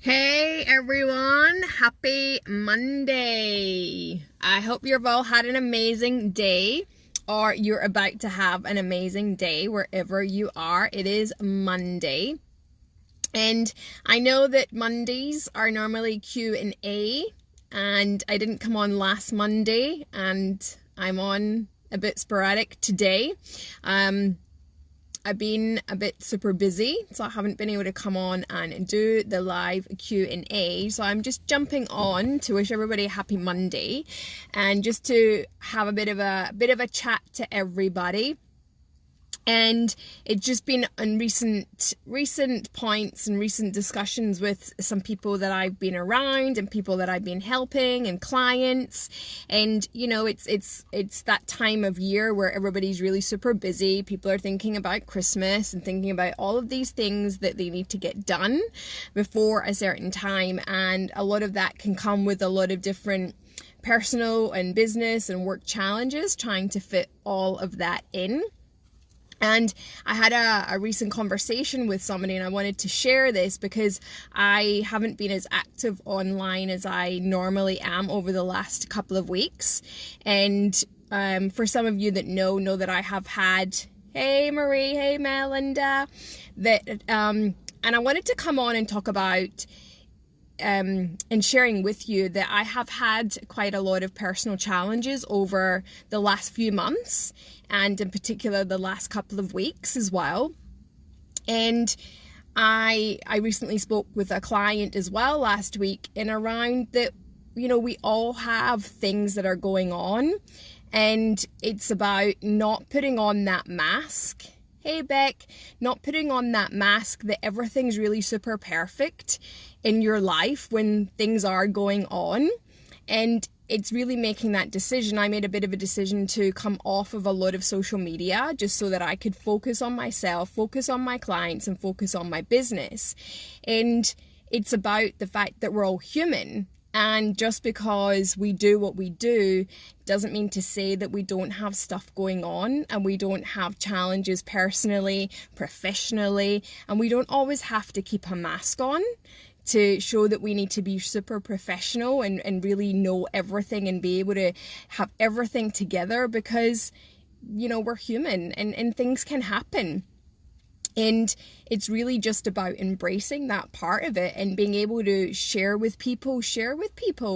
Hey everyone, happy Monday. I hope you've all had an amazing day, or you're about to have an amazing day wherever you are. It is Monday. And I know that Mondays are normally Q&A, and I didn't come on last Monday, and I'm on a bit sporadic today. I've been a bit super busy, so I haven't been able to come on and do the live Q&A. So I'm just jumping on to wish everybody a happy Monday and just to have a bit of a chat to everybody. And it's just been on recent points and recent discussions with some people that I've been around and people that I've been helping and clients. And you know, it's that time of year where everybody's really super busy. People are thinking about Christmas and thinking about all of these things that they need to get done before a certain time. And a lot of that can come with a lot of different personal and business and work challenges, trying to fit all of that in. And I had a recent conversation with somebody, and I wanted to share this because I haven't been as active online as I normally am over the last couple of weeks. And for some of you that know that I have had, hey Marie, hey Melinda, and I wanted to come on and talk about and sharing with you that I have had quite a lot of personal challenges over the last few months, and in particular the last couple of weeks as well. And I recently spoke with a client as well last week in around that, you know, we all have things that are going on, and it's about not putting on that mask. Hey Beck, not putting on that mask that everything's really super perfect in your life when things are going on. And it's really making that decision. I made a bit of a decision to come off of a lot of social media just so that I could focus on myself, focus on my clients, and focus on my business. And it's about the fact that we're all human. And just because we do what we do doesn't mean to say that we don't have stuff going on and we don't have challenges personally, professionally, and we don't always have to keep a mask on to show that we need to be super professional and really know everything and be able to have everything together, because, you know, we're human and things can happen. And it's really just about embracing that part of it and being able to share with people.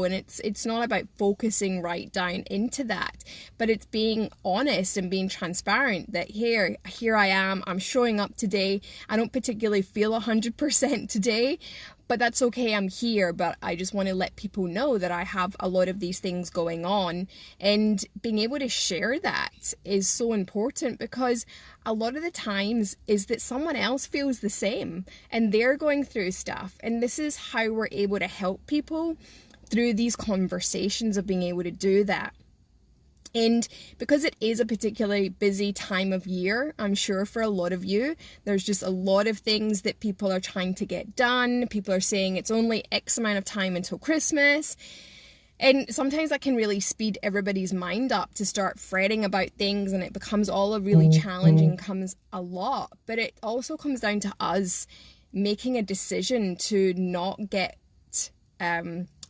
And it's not about focusing right down into that, but it's being honest and being transparent that here I am, I'm showing up today. I don't particularly feel 100% today, but that's okay, I'm here. But I just want to let people know that I have a lot of these things going on, and being able to share that is so important, because a lot of the times is that someone else feels the same and they're going through stuff. And this is how we're able to help people through these conversations of being able to do that. And because it is a particularly busy time of year, I'm sure for a lot of you, there's just a lot of things that people are trying to get done. People are saying it's only X amount of time until Christmas. And sometimes that can really speed everybody's mind up to start fretting about things, and it becomes all really challenging, comes a lot. But it also comes down to us making a decision to not get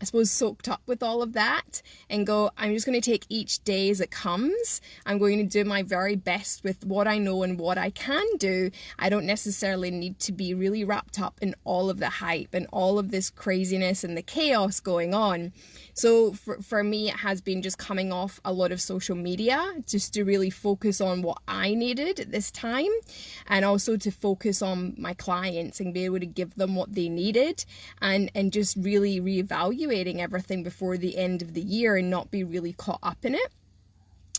I suppose soaked up with all of that and go, I'm just going to take each day as it comes. I'm going to do my very best with what I know and what I can do. I don't necessarily need to be really wrapped up in all of the hype and all of this craziness and the chaos going on. So for me, it has been just coming off a lot of social media just to really focus on what I needed at this time, and also to focus on my clients and be able to give them what they needed, and just really reevaluating everything before the end of the year and not be really caught up in it.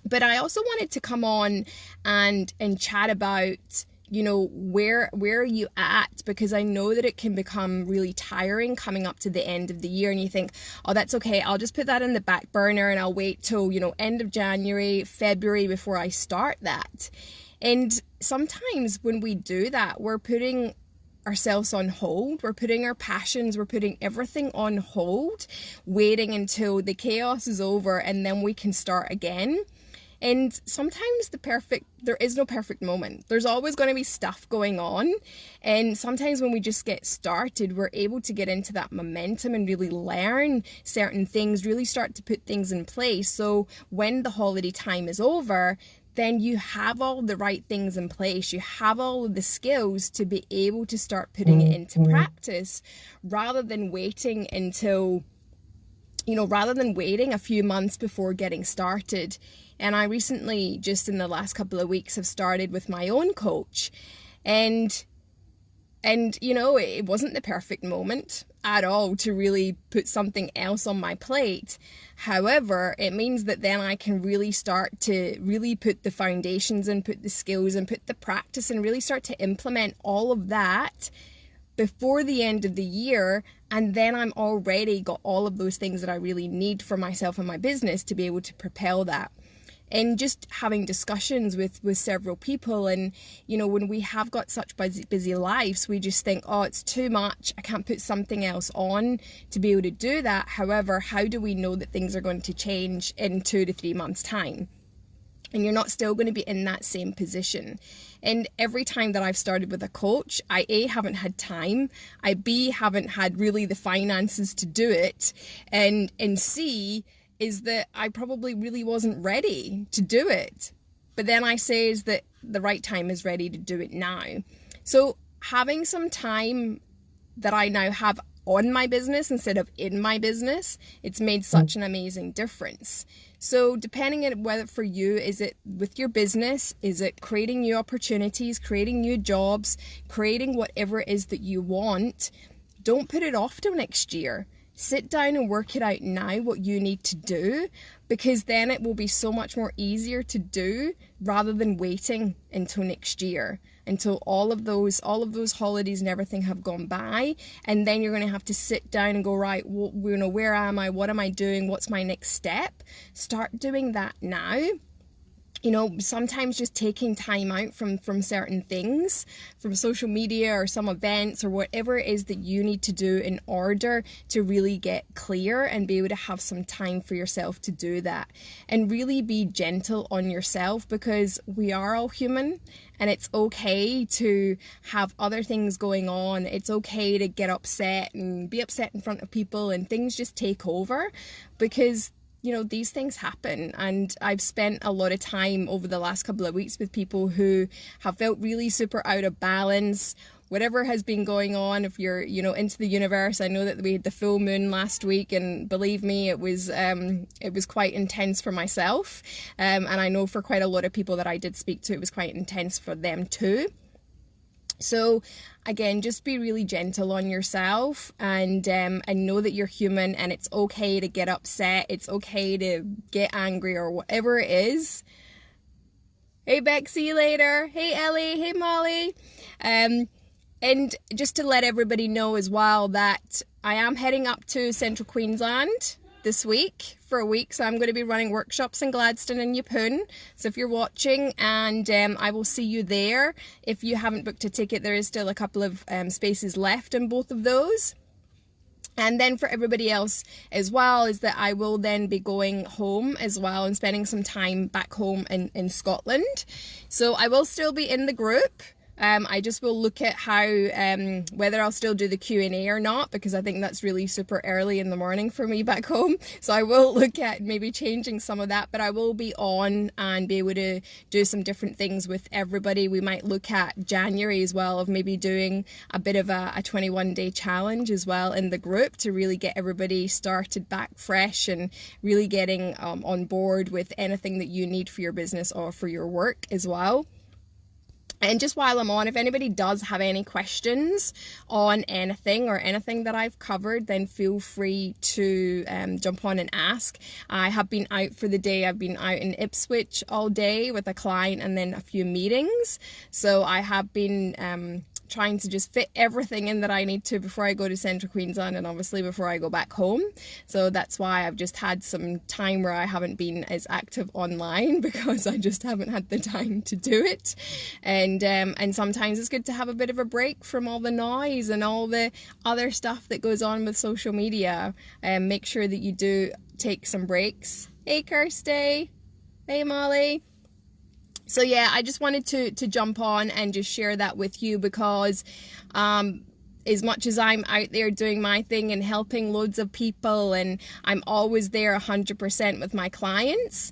But I also wanted to come on and chat about, you know, where are you at? Because I know that it can become really tiring coming up to the end of the year, and you think, oh, that's okay, I'll just put that in the back burner and I'll wait till, you know, end of January, February before I start that. And sometimes when we do that, we're putting ourselves on hold, we're putting our passions, we're putting everything on hold, waiting until the chaos is over and then we can start again. And sometimes there is no perfect moment. There's always going to be stuff going on. And sometimes when we just get started, we're able to get into that momentum and really learn certain things, really start to put things in place. So when the holiday time is over, then you have all the right things in place. You have all of the skills to be able to start putting it into practice, rather than waiting a few months before getting started. And I recently, just in the last couple of weeks, have started with my own coach. And it wasn't the perfect moment at all to really put something else on my plate. However, it means that then I can really start to really put the foundations and put the skills and put the practice and really start to implement all of that before the end of the year. And then I'm already got all of those things that I really need for myself and my business to be able to propel that. And just having discussions with several people, and when we have got such busy lives, we just think, oh, it's too much, I can't put something else on to be able to do that. However, how do we know that things are going to change in 2 to 3 months time, and you're not still going to be in that same position? And every time that I've started with a coach, I A, haven't had time, I B, haven't had really the finances to do it, and C, is that I probably really wasn't ready to do it. But then I say is that the right time is ready to do it now. So having some time that I now have on my business instead of in my business, it's made such an amazing difference. So depending on whether for you, is it with your business, is it creating new opportunities, creating new jobs, creating whatever it is that you want, don't put it off till next year. Sit down and work it out now, what you need to do, because then it will be so much more easier to do rather than waiting until next year, until all of those holidays and everything have gone by. And then you're going to have to sit down and go, right, where am I? What am I doing? What's my next step? Start doing that now. Sometimes just taking time out from certain things, from social media or some events or whatever it is that you need to do in order to really get clear and be able to have some time for yourself to do that. And really be gentle on yourself, because we are all human, and it's okay to have other things going on. It's okay to get upset and be upset in front of people and things just take over, because these things happen. And I've spent a lot of time over the last couple of weeks with people who have felt really super out of balance, whatever has been going on. If you're, into the universe, I know that we had the full moon last week, and believe me, it was quite intense for myself. And I know for quite a lot of people that I did speak to, it was quite intense for them too. So again, just be really gentle on yourself, and know that you're human, and it's okay to get upset. It's okay to get angry or whatever it is. Hey Beck, see you later. Hey Ellie, hey Molly. And just to let everybody know as well that I am heading up to Central Queensland this week for a week. So I'm going to be running workshops in Gladstone and Yeppoon. So if you're watching, and I will see you there. If you haven't booked a ticket, there is still a couple of spaces left in both of those. And then for everybody else as well, is that I will then be going home as well and spending some time back home in Scotland. So I will still be in the group. I just will look at how, whether I'll still do the Q&A or not, because I think that's really super early in the morning for me back home. So I will look at maybe changing some of that, but I will be on and be able to do some different things with everybody. We might look at January as well, of maybe doing a bit of a 21-day challenge as well in the group, to really get everybody started back fresh and really getting on board with anything that you need for your business or for your work as well. And just while I'm on, if anybody does have any questions on anything or anything that I've covered, then feel free to jump on and ask. I have been out for the day. I've been out in Ipswich all day with a client and then a few meetings. So I have been trying to just fit everything in that I need to before I go to Central Queensland, and obviously before I go back home. So that's why I've just had some time where I haven't been as active online, because I just haven't had the time to do it. And sometimes it's good to have a bit of a break from all the noise and all the other stuff that goes on with social media. Make sure that you do take some breaks. Hey Kirsty! Hey, Molly. So yeah, I just wanted to jump on and just share that with you because as much as I'm out there doing my thing and helping loads of people, and I'm always there 100% with my clients.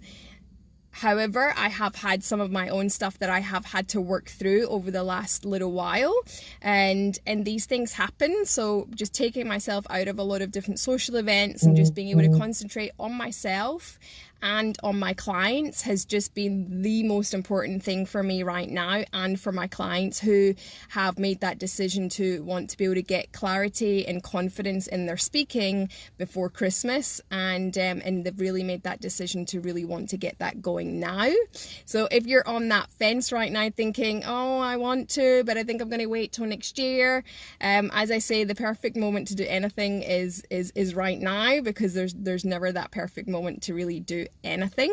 However, I have had some of my own stuff that I have had to work through over the last little while, and these things happen. So just taking myself out of a lot of different social events and just being able to concentrate on myself and on my clients has just been the most important thing for me right now, and for my clients who have made that decision to want to be able to get clarity and confidence in their speaking before Christmas, and they've really made that decision to really want to get that going now. So if you're on that fence right now thinking, oh, I want to, but I think I'm going to wait till next year, as I say, the perfect moment to do anything is right now, because there's never that perfect moment to really do anything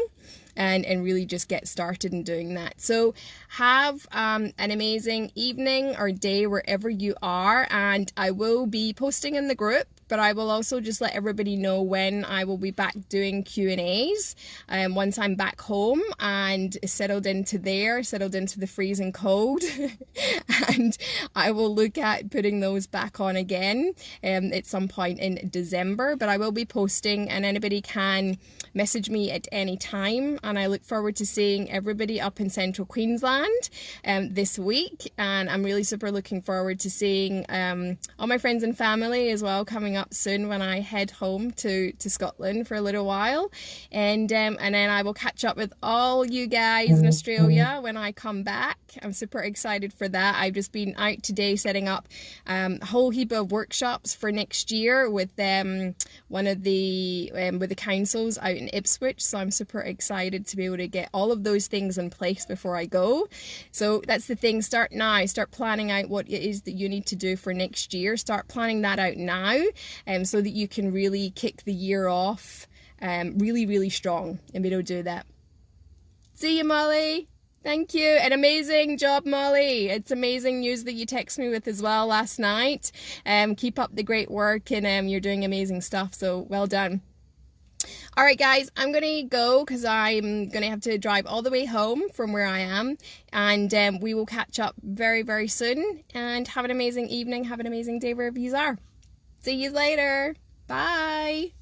and really just get started in doing that. So have an amazing evening or day wherever you are, and I will be posting in the group, but I will also just let everybody know when I will be back doing Q&As once I'm back home and settled into the freezing cold. And I will look at putting those back on again at some point in December, but I will be posting, and anybody can message me at any time, and I look forward to seeing everybody up in central Queensland this week, and I'm really super looking forward to seeing all my friends and family as well coming up soon when I head home to Scotland for a little while, and then I will catch up with all you guys in Australia when I come back. I'm super excited for that. I've just been out today setting up a whole heap of workshops for next year with one of the with the councils out in Ipswich, so I'm super excited to be able to get all of those things in place before I go. So that's the thing, start now, start planning out what it is that you need to do for next year, start planning that out now, so that you can really kick the year off really strong and be able to do that. See you, Molly. Thank you. An amazing job, Molly. It's amazing news that you text me with as well last night. Keep up the great work, and you're doing amazing stuff, so well done. All right, guys, I'm going to go because I'm going to have to drive all the way home from where I am, and we will catch up very soon, and have an amazing evening, have an amazing day wherever you are. See you later. Bye.